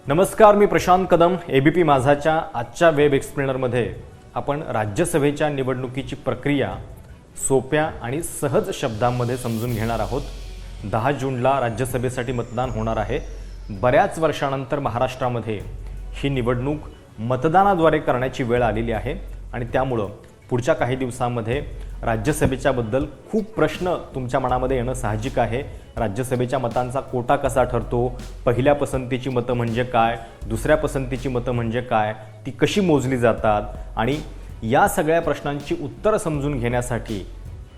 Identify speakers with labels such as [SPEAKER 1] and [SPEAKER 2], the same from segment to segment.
[SPEAKER 1] नमस्कार, मी प्रशांत कदम. एबीपी माझाच्या आजच्या वेब एक्सप्लेनरमध्ये आपण राज्यसभेच्या निवडणुकीची प्रक्रिया सोप्या आणि सहज शब्दांमध्ये समजून घेणार आहोत. 10 जूनला राज्यसभेसाठी मतदान होणार आहे. बऱ्याच वर्षानंतर महाराष्ट्रामध्ये ही निवडणूक मतदानाद्वारे करण्याची वेळ आलेली आहे आणि त्यामुळे पुढच्या काही दिवसांमध्ये राज्यसभेच्या बद्दल खूप प्रश्न तुमच्या मनामध्ये येणं साहजिक आहे. राज्यसभेच्या मतांचा कोटा कसा ठरतो, पहिल्या पसंतीची मतं म्हणजे काय, दुसऱ्या पसंतीची मतं म्हणजे काय, ती कशी मोजली जातात आणि या सगळ्या प्रश्नांची उत्तरं समजून घेण्यासाठी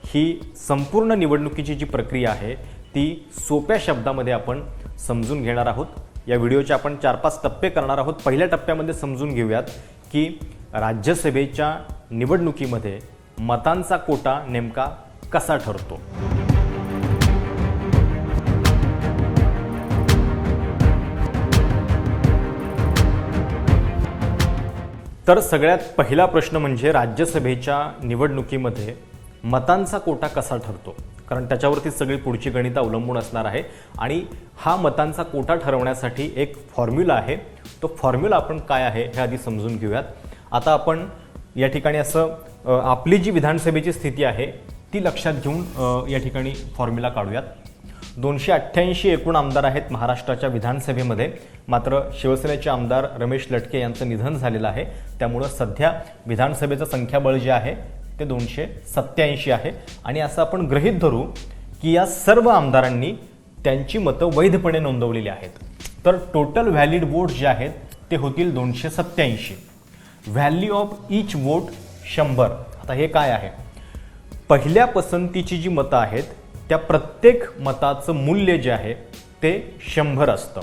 [SPEAKER 1] ही संपूर्ण निवडणुकीची जी प्रक्रिया आहे ती सोप्या शब्दामध्ये आपण समजून घेणार आहोत. या व्हिडिओचे आपण 4-5 टप्पे करणार आहोत. पहिल्या टप्प्यामध्ये समजून घेऊयात की राज्यसभेच्या निवडणुकीमध्ये मतांचा कोटा नेमका कसा ठरतो. तर सगळ्यात पहिला प्रश्न म्हणजे राज्यसभेच्या निवडणुकीमध्ये मतांचा कोटा कसा ठरतो, कारण त्याच्यावरती सगळी पुढची गणितं अवलंबून असणार आहे आणि हा मतांचा कोटा ठरवण्यासाठी एक फॉर्म्युला आहे. तो फॉर्म्युला आपण काय आहे हे आधी समजून घेऊयात. आता आपण या ठिकाणी असं आपली जी विधानसभेची स्थिती आहे ती लक्षात घेऊन या ठिकाणी फॉर्म्युला काढूयात. 288 एकूण आमदार आहेत महाराष्ट्राच्या विधानसभेमध्ये. मात्र शिवसेनेचे आमदार रमेश लटके यांचं निधन झालेलं आहे, त्यामुळं सध्या विधानसभेचं संख्याबळ जे आहे ते 287 आहे आणि असं आपण गृहीत धरू की या सर्व आमदारांनी त्यांची मतं वैधपणे नोंदवलेली आहेत. तर टोटल व्हॅलिड वोट जे आहेत ते होतील 287. Value of each vote 100. आता हे काय आहे, पहिल्या पसंतीची जी मतं आहेत त्या प्रत्येक मताचं मूल्य जे आहे ते 100 असतं.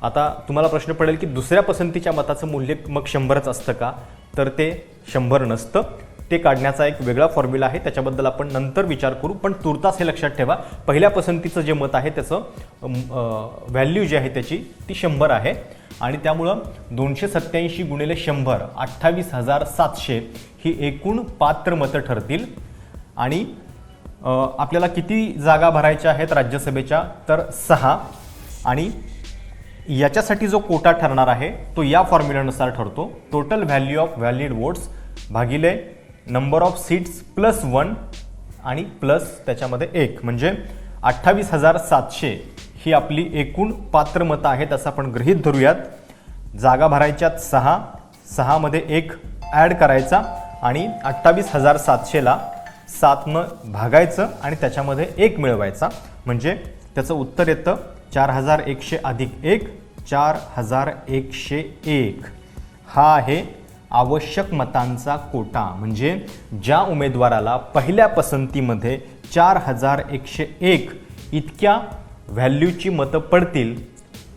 [SPEAKER 1] आता तुम्हाला प्रश्न पडेल की दुसऱ्या पसंतीच्या मताचं मूल्य मग 100च असतं का, तर ते 100 नसतं. ते काढण्याचा एक वेगळा फॉर्म्युला आहे, त्याच्याबद्दल आपण नंतर विचार करू. पण तुर्तास हे लक्षात ठेवा, पहिल्या पसंतीचं जे मत आहे त्याचं व्हॅल्यू जी आहे त्याची ती 100 आहे आणि त्यामुळं 287 गुणिले 100 28,700 ही एकूण पात्र मतं ठरतील. आणि आपल्याला किती जागा भरायच्या आहेत राज्यसभेच्या, तर 6. आणि याच्यासाठी जो कोटा ठरणार आहे तो या फॉर्म्युल्यानुसार ठरतो. Total value of valid votes भागिले नंबर ऑफ सीट्स प्लस 1 आणि प्लस त्याच्यामध्ये 1 म्हणजे 28,700 ही आपली एकूण पात्र मतं आहेत असं आपण गृहीत धरूयात. जागा भरायच्यात 6 मध्ये 1 ॲड करायचा आणि 28,700ला 7 भागायचं आणि त्याच्यामध्ये 1 मिळवायचा म्हणजे त्याचं उत्तर येतं 4,100 अधिक 1 4,101. हा आहे आवश्यक मतांचा कोटा. म्हणजे ज्या उमेदवाराला पहिल्या पसंतीमध्ये 4,101 इतक्या व्हॅल्यूची मतं पडतील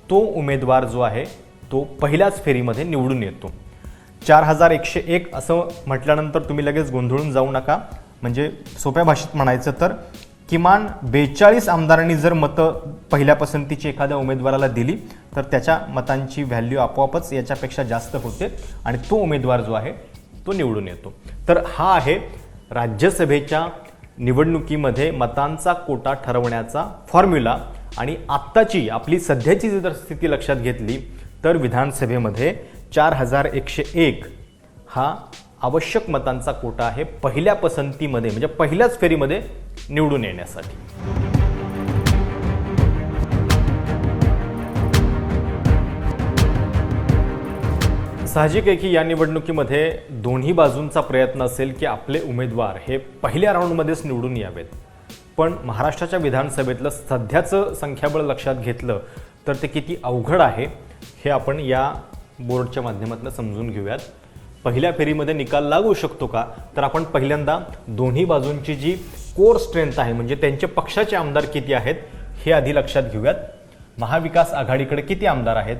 [SPEAKER 1] तो उमेदवार जो आहे तो पहिल्याच फेरीमध्ये निवडून येतो. 4,101 असं म्हटल्यानंतर तुम्ही लगेच गोंधळून जाऊ नका. म्हणजे सोप्या भाषेत म्हणायचं तर किमान 42 आमदारांनी जर मतं पहिल्या पसंतीची एखाद्या उमेदवाराला दिली तर त्याच्या मतांची व्हॅल्यू आपोआपच याच्यापेक्षा जास्त होते आणि तो उमेदवार जो आहे तो निवडून येतो. तर हा आहे राज्यसभेच्या निवडणुकीमध्ये मतांचा कोटा ठरवण्याचा फॉर्म्युला. आणि आत्ताची आपली सध्याची जर स्थिती लक्षात घेतली तर विधानसभेमध्ये 4,101 हा आवश्यक मतांचा कोटा आहे पहिल्या पसंतीमध्ये, म्हणजे पहिल्याच फेरीमध्ये निवडून येण्यासाठी. साहजिक आहे की या निवडणुकीमध्ये दोन्ही बाजूंचा प्रयत्न असेल की आपले उमेदवार हे पहिल्या राऊंडमध्येच निवडून यावेत. पण महाराष्ट्राच्या विधानसभेतलं सध्याचं संख्याबळ लक्षात घेतलं तर ते किती अवघड आहे हे आपण या बोर्डच्या माध्यमातून समजून घेऊयात. पहिल्या फेरीमध्ये निकाल लागू शकतो का, तर आपण पहिल्यांदा दोन्ही बाजूंची जी कोर स्ट्रेंथ आहे म्हणजे त्यांचे पक्षाचे आमदार किती आहेत हे आधी लक्षात घेऊयात. महाविकास आघाडीकडे किती आमदार आहेत,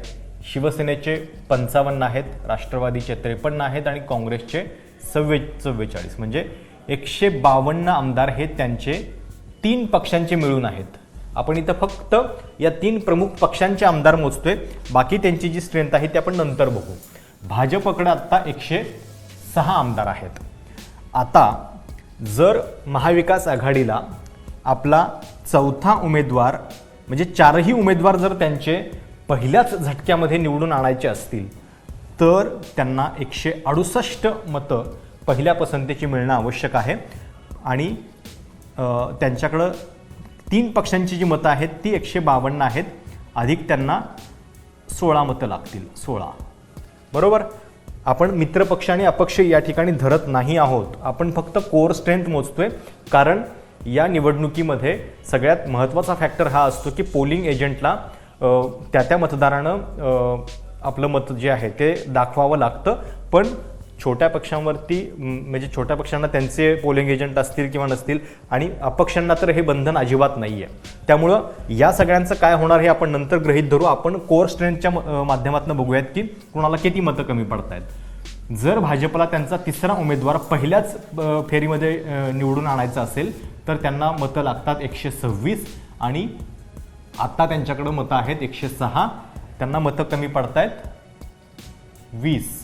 [SPEAKER 1] शिवसेनेचे 55 आहेत, राष्ट्रवादीचे 53 आहेत आणि काँग्रेसचे 44 म्हणजे 152 आमदार हे त्यांचे 3 पक्षांचे मिळून आहेत. आपण इथं फक्त या 3 प्रमुख पक्षांचे आमदार मोजतोय, बाकी त्यांची जी स्ट्रेंथ आहे ते आपण नंतर बघू. भाजपकडे आत्ता 106 आमदार आहेत. आता जर महाविकास आघाडीला आपला चौथा उमेदवार म्हणजे चारही उमेदवार जर त्यांचे पहिल्याच झटक्यामध्ये निवडून आणायचे असतील तर त्यांना 168 मतं पहिल्या पसंतीची मिळणं आवश्यक आहे आणि त्यांच्याकडं 3 पक्षांची जी मतं आहेत ती 152 आहेत, अधिक त्यांना 16 मतं लागतील. 16 बरोबर. आपण मित्रपक्ष आणि अपक्ष या ठिकाणी धरत नाही आहोत, आपण फक्त कोर स्ट्रेंथ मोजतोय. कारण या निवडणुकीमध्ये सगळ्यात महत्त्वाचा फॅक्टर हा असतो की पोलिंग एजंटला त्या मतदारानं आपलं मत जे आहे ते दाखवावं लागतं. पण छोट्या पक्षांवरती म्हणजे छोट्या पक्षांना त्यांचे पोलिंग एजंट असतील किंवा नसतील आणि अपक्षांना तर हे बंधन अजिबात नाही आहे. त्यामुळं या सगळ्यांचं काय होणार हे आपण नंतर गृहीत धरू. आपण कोर स्ट्रेंथच्या माध्यमातून बघूयात की कुणाला किती मतं कमी पडत आहेत. जर भाजपला त्यांचा तिसरा उमेदवार पहिल्याच फेरीमध्ये निवडून आणायचा असेल तर त्यांना मतं लागतात 126 आणि आता त्यांच्याकडं मतं आहेत 106. त्यांना मतं कमी पडत आहेत 20.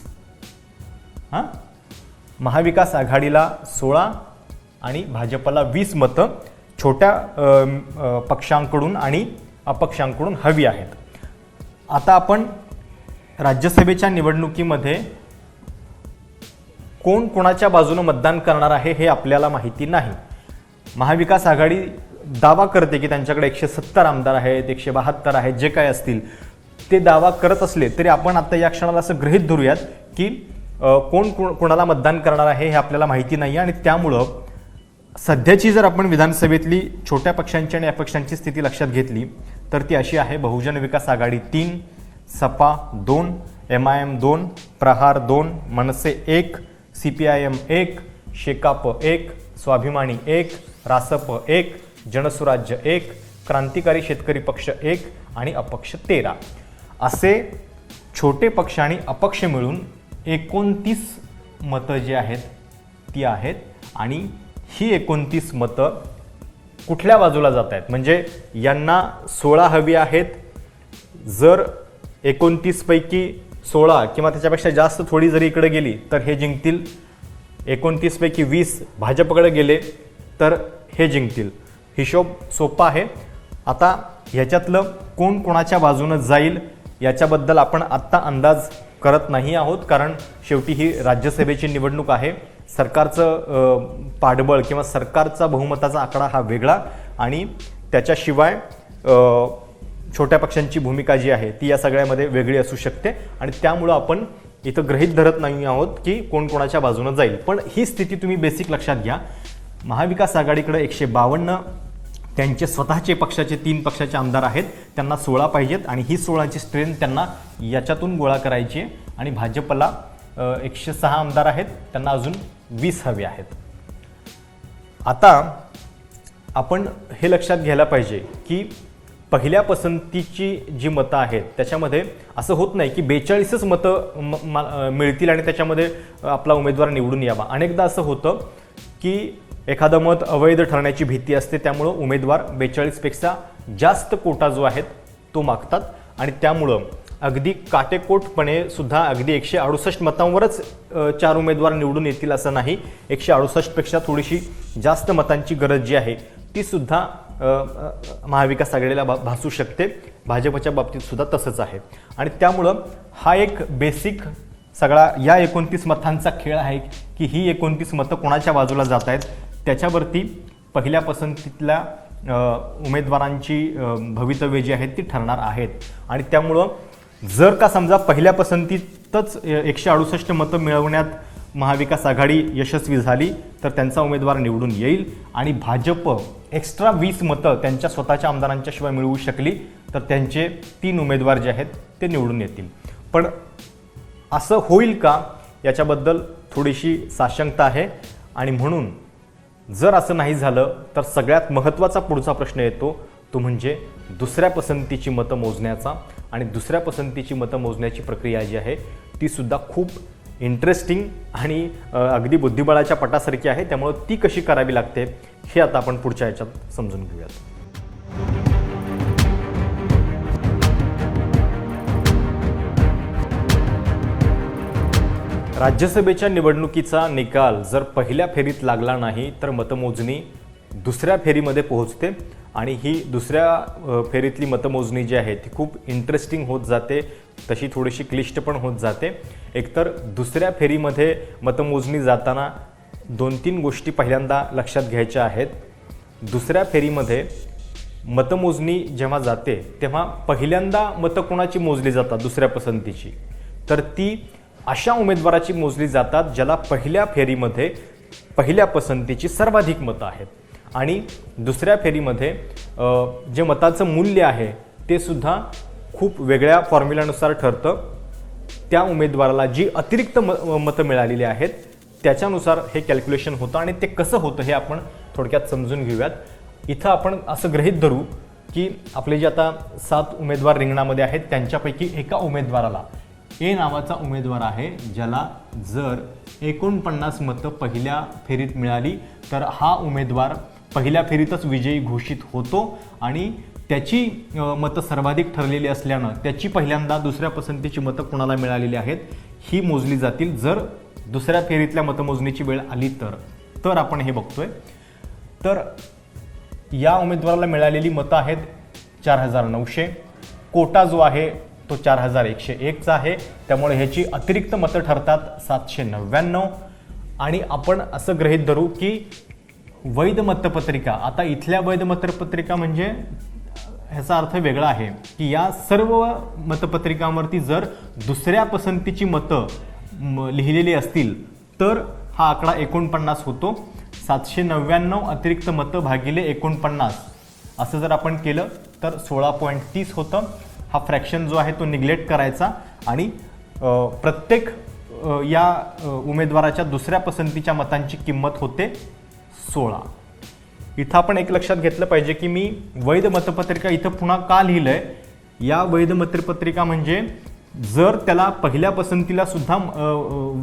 [SPEAKER 1] हां, महाविकास आघाडीला 16 आणि भाजपला 20 मतं छोट्या पक्षांकडून आणि अपक्षांकडून हवी आहेत. आता आपण राज्यसभेच्या निवडणुकीमध्ये कोण कोणाच्या बाजूने मतदान करणार आहे हे आपल्याला माहिती नाही. महाविकास आघाडी दावा करते की त्यांच्याकडे 170 आमदार आहेत, 172 आहेत, जे काय असतील ते दावा करत असले तरी आपण आता या क्षणाला असं गृहीत धरूयात की कोण कोणाला मतदान करणार आहे हे आपल्याला माहिती नाही. आणि त्यामुळं सध्याची जर आपण विधानसभेतली छोट्या पक्षांची आणि अपक्षांची स्थिती लक्षात घेतली तर ती अशी आहे: बहुजन विकास आघाडी 3, सपा 2, MIM 2, प्रहार 2, मनसे 1, CPIM 1, शेकाप 1, स्वाभिमानी 1, रासप 1, जनसुराज्य 1, क्रांतिकारी शेतकरी पक्ष 1 आणि अपक्ष 13 असे छोटे पक्ष आणि अपक्ष मिळून 29 मतं जी आहेत ती आहेत. आणि ही 29 मतं कुठल्या बाजूला जात आहेत म्हणजे यांना 16 हवी आहेत. जर 29 पैकी 16 किंवा त्याच्यापेक्षा जास्त थोडी जरी इकडे गेली तर हे जिंकतील. 29 पैकी 20 भाजपकडे गेले तर हे जिंकतील. हिशोब सोपा आहे. आता ह्याच्यातलं कोण कोणाच्या बाजूनं जाईल याच्याबद्दल आपण आत्ता अंदाज करत नाही आहोत, कारण शेवटी ही राज्यसभेची निवडणूक आहे. सरकारचं पाठबळ किंवा सरकारचा बहुमताचा आकडा हा वेगळा आणि त्याच्याशिवाय छोट्या पक्षांची भूमिका जी आहे ती या सगळ्यामध्ये वेगळी असू शकते. आणि त्यामुळं आपण इथं गृहीत धरत नाही आहोत की कोण कोणाच्या बाजूनं जाईल. पण ही स्थिती तुम्ही बेसिक लक्षात घ्या. महाविकास आघाडीकडे 152 त्यांचे स्वतःचे पक्षाचे 3 पक्षाचे आमदार आहेत, त्यांना 16 पाहिजेत आणि ही 16ची स्ट्रेंथ त्यांना याच्यातून गोळा करायची आहे. आणि भाजपला 106 आमदार आहेत, त्यांना अजून 20 हवे आहेत. आता आपण हे लक्षात घ्यायला पाहिजे की पहिल्या पसंतीची जी मतं आहेत त्याच्यामध्ये असं होत नाही की 42च मतं मिळतील आणि त्याच्यामध्ये आपला उमेदवार निवडून यावा. अनेकदा असं होतं की एखादं मत अवैध ठरण्याची भीती असते, त्यामुळं उमेदवार 42पेक्षा जास्त कोटा जो आहे तो मागतात आणि त्यामुळं अगदी काटेकोटपणे सुद्धा अगदी 168 मतांवरच 4 उमेदवार निवडून येतील असं नाही. 168पेक्षा थोडीशी जास्त मतांची गरज जी आहे ती सुद्धा महाविकास आघाडीला भासू शकते. भाजपच्या बाबतीत सुद्धा तसंच आहे. आणि त्यामुळं हा एक बेसिक सगळा या 29 मतांचा खेळ आहे की ही 29 मतं कोणाच्या बाजूला जात आहेत त्याच्यावरती पहिल्या पसंतीतल्या उमेदवारांची भवितव्य जी आहेत ती ठरणार आहेत. आणि त्यामुळं जर का समजा पहिल्या पसंतीतच 168 मतं मिळवण्यात महाविकास आघाडी यशस्वी झाली तर त्यांचा उमेदवार निवडून येईल आणि भाजप एक्स्ट्रा 20 मतं त्यांच्या स्वतःच्या आमदारांच्या शिवाय मिळवू शकली तर त्यांचे 3 उमेदवार जे आहेत ते निवडून येतील. पण असं होईल का याच्याबद्दल थोडीशी साशंकता आहे. आणि म्हणून जर असं नाही झालं तर सगळ्यात महत्त्वाचा पुढचा प्रश्न येतो तो म्हणजे दुसऱ्या पसंतीची मतं मोजण्याचा. आणि दुसऱ्या पसंतीची मतं मोजण्याची प्रक्रिया जी आहे ती सुद्धा खूप इंटरेस्टिंग आणि अगदी बुद्धिबळाच्या पटासारखी आहे. त्यामुळं ती कशी करावी लागते हे आता आपण पुढच्या ह्याच्यात समजून घेऊयात. राज्यसभेच्या निवडणुकीचा निकाल जर पहिल्या फेरीत लागला नाही तर मतमोजणी दुसऱ्या फेरीमध्ये पोहोचते आणि ही दुसऱ्या फेरीतली मतमोजणी जी आहे ती खूप इंटरेस्टिंग होत जाते, तशी थोडीशी क्लिष्ट पण होत जाते. एकतर दुसऱ्या फेरीमध्ये मतमोजणी जाताना 2-3 गोष्टी पहिल्यांदा लक्षात घ्यायच्या आहेत. दुसऱ्या फेरीमध्ये मतमोजणी जेव्हा जाते तेव्हा पहिल्यांदा मतं कोणाची मोजली जातात दुसऱ्या पसंतीची, तर ती अशा उमेदवाराची मोजली जातात ज्याला पहिल्या फेरीमध्ये पहिल्या पसंतीची सर्वाधिक मतं आहेत. आणि दुसऱ्या फेरीमध्ये जे मताचं मूल्य आहे ते सुद्धा खूप वेगळ्या फॉर्म्युल्यानुसार ठरतं. त्या उमेदवाराला जी अतिरिक्त मतं मिळालेली आहेत त्याच्यानुसार हे कॅल्क्युलेशन होतं. आणि ते कसं होतं हे आपण थोडक्यात समजून घेऊयात. इथं आपण असं गृहीत धरू की आपले जे आता 7 उमेदवार रिंगणामध्ये आहेत त्यांच्यापैकी एका उमेदवाराला, ए नावाचा उमेदवार आहे, ज्याला जर 49 मतं पहिल्या फेरीत मिळाली तर हा उमेदवार पहिल्या फेरीतच विजयी घोषित होतो. आणि त्याची मतं सर्वाधिक ठरलेली असल्यानं त्याची पहिल्यांदा दुसऱ्या पसंतीची मतं कोणाला मिळालेली आहेत ही मोजली जातील. जर दुसऱ्या फेरीतल्या मतमोजणीची वेळ आली तर आपण हे बघतोय. तर या उमेदवाराला मिळालेली मतं आहेत 4900. कोटा जो आहे तो 4101चा आहे, त्यामुळे ह्याची अतिरिक्त मतं ठरतात 799. आणि आपण असं गृहीत धरू की वैध मतपत्रिका, आता इथल्या वैध मतपत्रिका म्हणजे ह्याचा अर्थ वेगळा आहे की या सर्व मतपत्रिकांवरती जर दुसऱ्या पसंतीची मतं लिहिलेली असतील तर हा आकडा 49 होतो. 799 अतिरिक्त मतं भागिले 49 असं जर आपण केलं तर 16.30 होतं. हा फ्रॅक्शन जो आहे तो निग्लेक्ट करायचा आणि प्रत्येक या उमेदवाराच्या दुसऱ्या पसंतीच्या मतांची किंमत होते 16. इथं आपण एक लक्षात घेतलं पाहिजे की मी वैध मतपत्रिका इथं पुन्हा का लिहिलंय. या वैध मतपत्रिका म्हणजे जर त्याला पहिल्या पसंतीला सुद्धा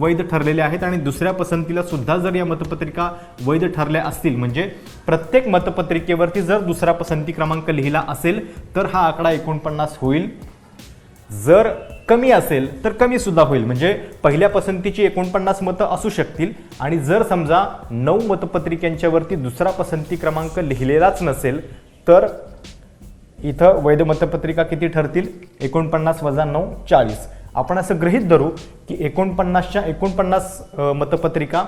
[SPEAKER 1] वैध ठरलेले आहेत आणि दुसऱ्या पसंतीला सुद्धा जर या मतपत्रिका वैध ठरल्या असतील, म्हणजे प्रत्येक मतपत्रिकेवरती जर दुसरा पसंती क्रमांक लिहिला असेल तर हा आकडा 49 होईल. जर कमी असेल तर कमी सुद्धा होईल, म्हणजे पहिल्या पसंतीची 49 मतं असू शकतील. आणि जर समजा 9 मतपत्रिकांच्यावरती दुसरा पसंती क्रमांक लिहिलेलाच नसेल तर इथं वैध मतपत्रिका किती ठरतील, 49 - 9 40. आपण असं गृहीत धरू की 49च्या 49 मतपत्रिका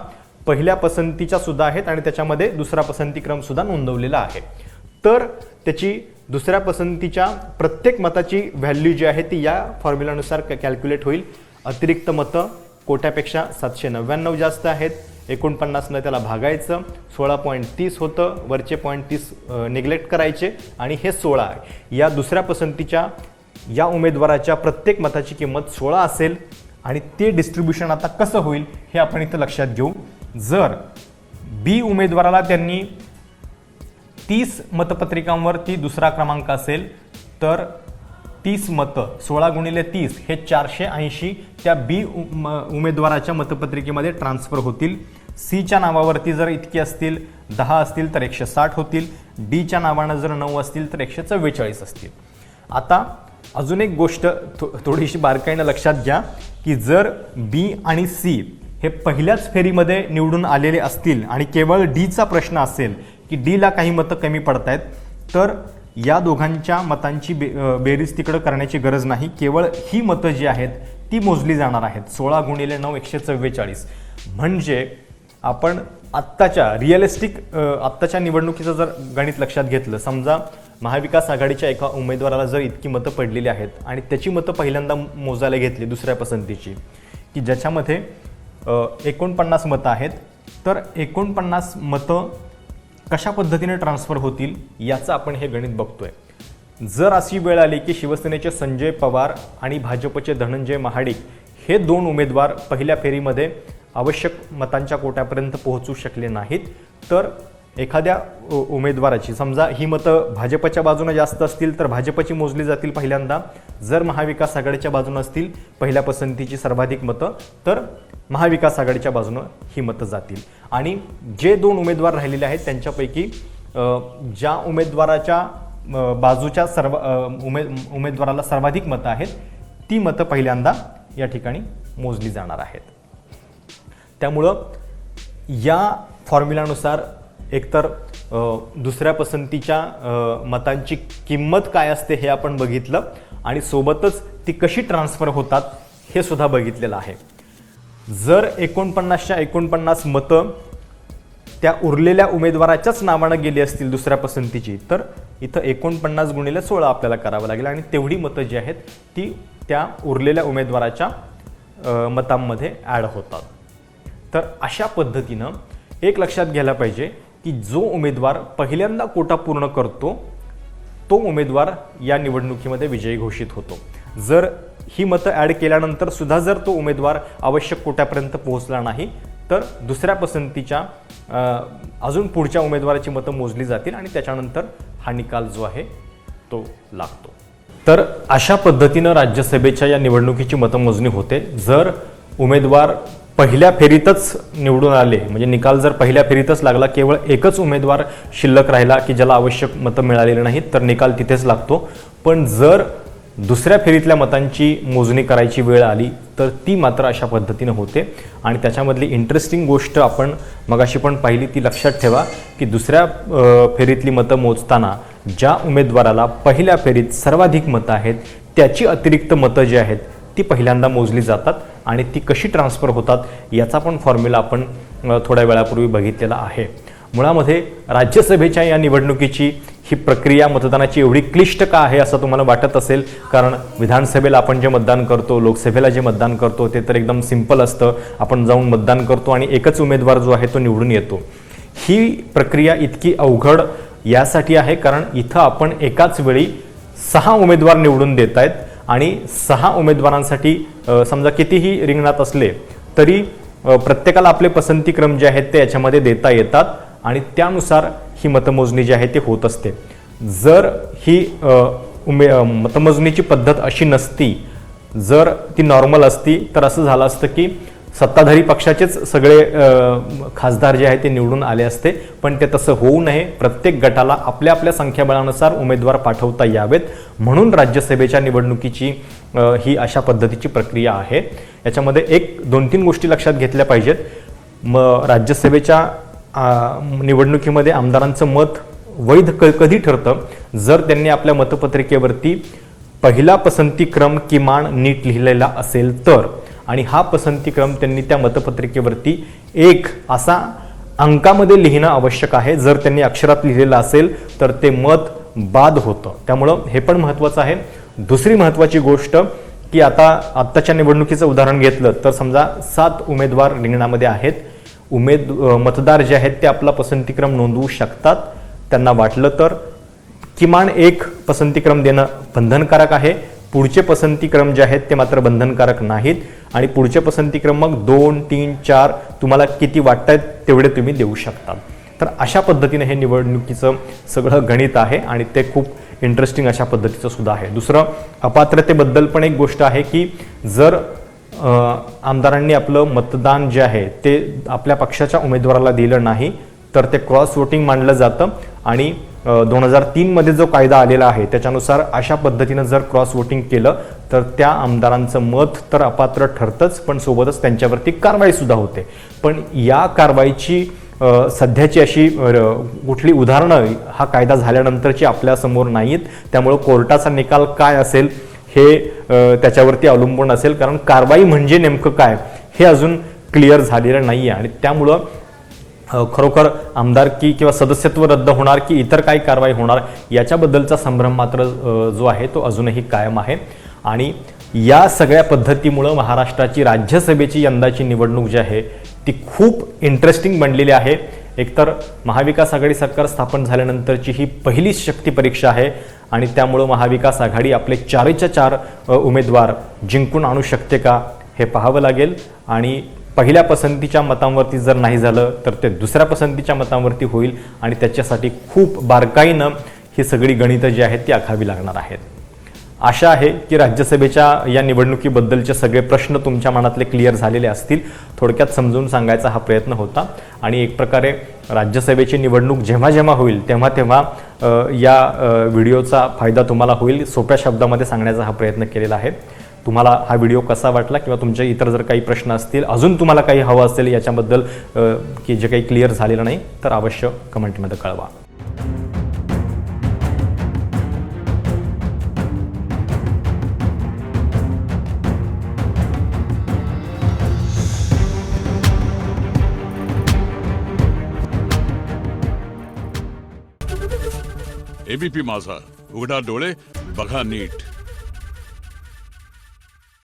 [SPEAKER 1] पहिल्या पसंतीच्या सुद्धा आहेत आणि त्याच्यामध्ये दुसरा पसंती क्रम सुद्धा नोंदवलेला आहे. तर त्याची दुसऱ्या पसंतीच्या प्रत्येक मताची व्हॅल्यू जी आहे ती या फॉर्म्युलानुसार कॅल्क्युलेट होईल. अतिरिक्त मतं कोट्यापेक्षा 799 जास्त आहेत, 49 त्याला भागायचं, 16.30 होतं, वरचे 0.30 निग्लेक्ट करायचे आणि हे 16 आहे. या दुसऱ्या पसंतीच्या या उमेदवाराच्या प्रत्येक मताची किंमत 16 असेल. आणि ते डिस्ट्रीब्युशन आता कसं होईल हे आपण इथं लक्षात घेऊ. जर बी उमेदवाराला त्यांनी 30 मतपत्रिकांवरती दुसरा क्रमांक असेल तर 30 मतं 16 गुणिले 30 हे 480 त्या बी उमेदवाराच्या मतपत्रिकेमध्ये ट्रान्सफर होतील. सीच्या नावावरती जर इतकी असतील, 10 असतील तर 160 होतील. डीच्या नावानं जर 9 असतील तर 144 असतील. आता अजून एक गोष्ट थोडीशी बारकाईनं लक्षात घ्या की जर बी आणि सी हे पहिल्याच फेरीमध्ये निवडून आलेले असतील आणि केवळ डीचा प्रश्न असेल की डीला काही मतं कमी पडतायत तर या दोघांच्या मतांची बेरीज तिकडं करण्याची गरज नाही. केवळ ही मतं जी आहेत ती मोजली जाणार आहेत. 16 गुणिले 9 144. म्हणजे आपण आत्ताच्या रिअलिस्टिक आत्ताच्या निवडणुकीचं जर गणित लक्षात घेतलं, समजा महाविकास आघाडीच्या एका उमेदवाराला जर इतकी मतं पडलेली आहेत आणि त्याची मतं पहिल्यांदा मोजायला घेतली दुसऱ्या पसंतीची की ज्याच्यामध्ये 49 मतं आहेत, तर 49 मतं कशा पद्धतीने ट्रान्सफर होतील याचं आपण हे गणित बघतोय. जर अशी वेळ आली की शिवसेनेचे संजय पवार आणि भाजपचे धनंजय महाडिक हे 2 उमेदवार पहिल्या फेरीमध्ये आवश्यक मतांच्या कोट्यापर्यंत पोहोचू शकले नाहीत, तर एखाद्या उमेदवाराची, समजा ही मतं भाजपच्या बाजूने जास्त असतील तर भाजपची मोजली जातील पहिल्यांदा. जर महाविकास आघाडीच्या बाजूने असतील पहिल्या पसंतीची सर्वाधिक मतं तर महाविकास आघाडीच्या बाजूने ही मतं जातील. आणि जे 2 उमेदवार राहिलेले आहेत त्यांच्यापैकी ज्या उमेदवाराच्या बाजूच्या उमेदवाराला सर्वाधिक मतं आहेत ती मतं पहिल्यांदा या ठिकाणी मोजली जाणार आहेत. त्यामुळं या फॉर्म्युलानुसार एकतर दुसऱ्या पसंतीच्या मतांची किंमत काय असते हे आपण बघितलं आणि सोबतच ती कशी ट्रान्सफर होतात हे सुद्धा बघितलेलं आहे. जर 49च्या 49 मतं त्या उरलेल्या उमेदवाराच्याच नावानं गेली असतील दुसऱ्या पसंतीची, तर इथं 49 गुणिले 16 आपल्याला करावं लागेल आणि तेवढी मतं जी आहेत ती त्या उरलेल्या उमेदवाराच्या मतांमध्ये ॲड होतात. तर अशा पद्धतीनं एक लक्षात घ्यायला पाहिजे की जो उमेदवार पहिल्यांदा कोटा पूर्ण करतो तो उमेदवार या निवडणुकीमध्ये विजयी घोषित होतो. जर ही मतं ॲड केल्यानंतर सुद्धा जर तो उमेदवार आवश्यक कोट्यापर्यंत पोहोचला नाही तर दुसऱ्या पसंतीच्या अजून पुढच्या उमेदवाराची मतं मोजली जातील आणि त्याच्यानंतर हा निकाल जो आहे तो लागतो. तर अशा पद्धतीनं राज्यसभेच्या या निवडणुकीची मतमोजणी होते. जर उमेदवार पहिल्या फेरीतच निवडून आले, म्हणजे निकाल जर पहिल्या फेरीतच लागला, केवळ एकच उमेदवार शिल्लक राहिला की ज्याला आवश्यक मतं मिळालेली नाहीत, तर निकाल तिथेच लागतो. पण जर दुसऱ्या फेरीतल्या मतांची मोजणी करायची वेळ आली तर ती मात्र अशा पद्धतीनं होते. आणि त्याच्यामधली इंटरेस्टिंग गोष्ट आपण मगाशी पण पाहिली ती लक्षात ठेवा की दुसऱ्या फेरीतली मतं मोजताना ज्या उमेदवाराला पहिल्या फेरीत सर्वाधिक मतं आहेत त्याची अतिरिक्त मतं जी आहेत ती पहिल्यांदा मोजली जातात आणि ती कशी ट्रान्सफर होतात याचा पण फॉर्म्युला आपण थोड्या वेळापूर्वी बघितलेला आहे. मुळामध्ये राज्यसभेच्या या निवडणुकीची ही प्रक्रिया मतदानाची एवढी क्लिष्ट का आहे असं तुम्हाला वाटत असेल, कारण विधानसभेला आपण जे मतदान करतो, लोकसभेला जे मतदान करतो ते तर एकदम सिंपल असतं. आपण जाऊन मतदान करतो आणि एकच उमेदवार जो आहे तो निवडून येतो. ही प्रक्रिया इतकी अवघड यासाठी आहे कारण इथं आपण एकाच वेळी 6 उमेदवार निवडून देत आहेत आणि 6 उमेदवारांसाठी समजा कितीही रिंगणात असले तरी प्रत्येकाला आपले पसंतीक्रम जे आहेत ते याच्यामध्ये देता येतात आणि त्यानुसार ही मतमोजणी जी आहे ती होत असते. जर ही मतमोजणीची पद्धत अशी नसती, जर ती नॉर्मल असती तर असं झालं असतं की सत्ताधारी पक्षाचेच सगळे खासदार जे आहेत ते निवडून आले असते. पण ते तसं होऊ नये, प्रत्येक गटाला आपल्या आपल्या संख्याबळानुसार उमेदवार पाठवता यावेत म्हणून राज्यसभेच्या निवडणुकीची ही अशा पद्धतीची प्रक्रिया आहे. याच्यामध्ये 2-3 गोष्टी लक्षात घेतल्या पाहिजेत. राज्यसभेच्या निवडणुकीमध्ये आमदारांचं मत वैध कधी ठरतं, जर त्यांनी आपल्या मतपत्रिकेवरती पहिला पसंतीक्रम किमान नीट लिहिलेला असेल तर, आणि हा पसंतीक्रम त्यांनी त्या मतपत्रिकेवरती 1 असा अंकामध्ये लिहिणं आवश्यक आहे. जर त्यांनी अक्षरात लिहिलेलं असेल तर ते मत बाद होतं. त्यामुळं हे पण महत्त्वाचं आहे. दुसरी महत्त्वाची गोष्ट की आत्ताच्या निवडणुकीचं उदाहरण घेतलं तर समजा 7 उमेदवार रिंगणामध्ये आहेत. मतदार जे आहेत ते आपला पसंतीक्रम नोंदवू शकतात. त्यांना वाटलं तर किमान 1 पसंतीक्रम देणं बंधनकारक आहे. पुढचे पसंतीक्रम जे आहेत ते मात्र बंधनकारक नाहीत आणि पुढचे पसंतीक्रम मग 2, 3, 4 तुम्हाला किती वाटतायत तेवढे तुम्ही देऊ शकता. तर अशा पद्धतीने हे निवडणुकीचं सगळं गणित आहे आणि ते खूप इंटरेस्टिंग अशा पद्धतीचं सुद्धा आहे. दुसरं, अपात्रतेबद्दल पण एक गोष्ट आहे की जर आमदारांनी आपलं मतदान जे आहे ते आपल्या पक्षाच्या उमेदवाराला दिलं नाही तर ते क्रॉस वोटिंग मानलं जातं आणि 2003 मध्ये जो कायदा आलेला आहे त्याच्यानुसार अशा पद्धतीनं जर क्रॉस वोटिंग केलं तर त्या आमदारांचं मत तर अपात्र ठरतंच, पण सोबतच त्यांच्यावरती कारवाई सुद्धा होते. पण या कारवाईची सध्याची अशी कुठली उदाहरणं हा कायदा झाल्यानंतरची आपल्यासमोर नाहीत. त्यामुळं कोर्टाचा निकाल काय असेल हे त्याच्यावरती अवलंबून असेल, कारण कारवाई म्हणजे नेमकं काय हे अजून क्लिअर झालेलं नाही आहे. आणि त्यामुळं खरोखर आमदारकी किंवा सदस्यत्व रद्द होणार की इतर काही कारवाई होणार याच्याबद्दलचा संभ्रम मात्र जो आहे तो अजूनही कायम आहे. आणि या सगळ्या पद्धतीमुळं महाराष्ट्राची राज्यसभेची यंदाची निवडणूक जी आहे ती खूप इंटरेस्टिंग बनलेली आहे. एकतर महाविकास आघाडी सरकार स्थापन झाल्यानंतरची ही पहिलीच शक्ती परीक्षा आहे आणि त्यामुळं महाविकास आघाडी आपले 4च्या 4 उमेदवार जिंकून आणू शकते का हे पाहावं लागेल. आणि पहिल्या पसंतीच्या मतांवरती जर नाही झालं तर ते दुसऱ्या पसंतीच्या मतांवरती होईल आणि त्याच्यासाठी खूप बारकाईनं ही सगळी गणितं जी आहेत ती आखावी लागणार आहेत. आशा आहे की राज्यसभेच्या या निवडणुकीबद्दलचे सगळे प्रश्न तुमच्या मनातले क्लिअर झालेले असतील. थोडक्यात समजून सांगायचा हा प्रयत्न होता आणि एक प्रकारे राज्यसभेची निवडणूक जेव्हा जेव्हा होईल तेव्हा तेव्हा या व्हिडिओचा फायदा तुम्हाला होईल, सोप्या शब्दामध्ये सांगण्याचा हा प्रयत्न केलेला आहे. तुम्हाला हा व्हिडिओ कसा वाटला किंवा तुमचे इतर जर काही प्रश्न असतील, अजून तुम्हाला काही हवं असेल याच्याबद्दल की जे काही क्लिअर झालेलं नाही, तर अवश्य कमेंटमध्ये कळवा.
[SPEAKER 2] एबीपी माझा, उघडा डोळे बघा नीट.